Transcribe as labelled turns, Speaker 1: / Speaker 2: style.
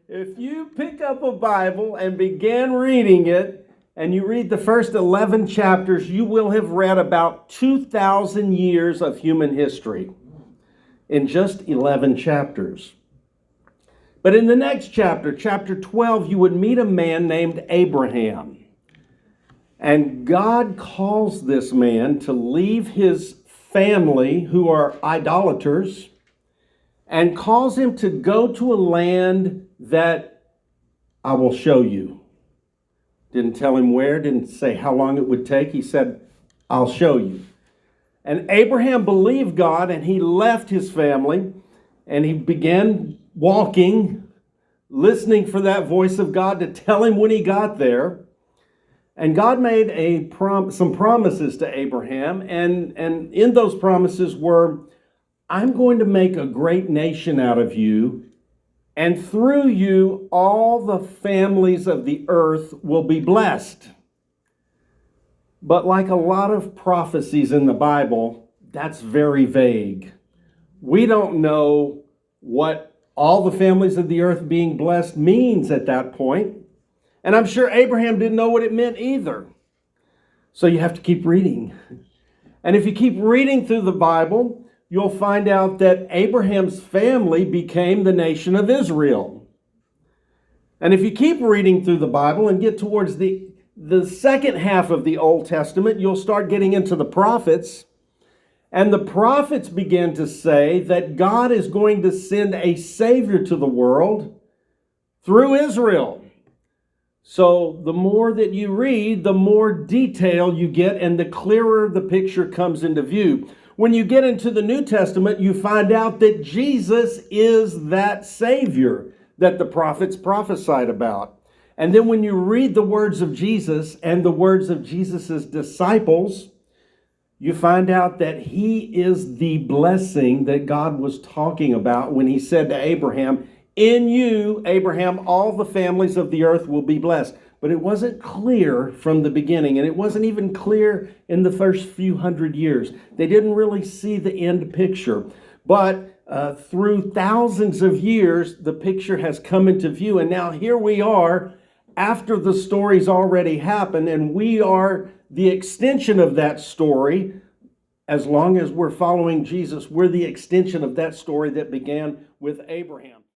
Speaker 1: If you pick up a Bible and begin reading it, and you read the first 11 chapters, you will have read about 2,000 years of human history in just 11 chapters. But in the next chapter, chapter 12, you would meet a man named Abraham. And God calls this man to leave his family, who are idolaters, and calls him to go to a land that I will show you. Didn't tell him where, didn't say how long it would take. He said, I'll show you. And Abraham believed God, and he left his family, and he began walking, listening for that voice of God to tell him when he got there. And God made some promises to Abraham, and in those promises were, I'm going to make a great nation out of you, and through you all the families of the earth will be blessed. But like a lot of prophecies in the Bible, that's very vague. We don't know what all the families of the earth being blessed means at that point. And I'm sure Abraham didn't know what it meant either. So you have to keep reading. And if you keep reading through the Bible, you'll find out that Abraham's family became the nation of Israel. And if you keep reading through the Bible and get towards the second half of the Old Testament, you'll start getting into the prophets. And the prophets begin to say that God is going to send a Savior to the world through Israel. So the more that you read, the more detail you get, and the clearer the picture comes into view. When you get into the New Testament, you find out that Jesus is that Savior that the prophets prophesied about. And then when you read the words of Jesus and the words of Jesus' disciples, you find out that he is the blessing that God was talking about when he said to Abraham, in you, Abraham, all the families of the earth will be blessed. But it wasn't clear from the beginning, and it wasn't even clear in the first few hundred years. They didn't really see the end picture. But through thousands of years, the picture has come into view. And now here we are after the story's already happened, and we are the extension of that story. As long as we're following Jesus, we're the extension of that story that began with Abraham.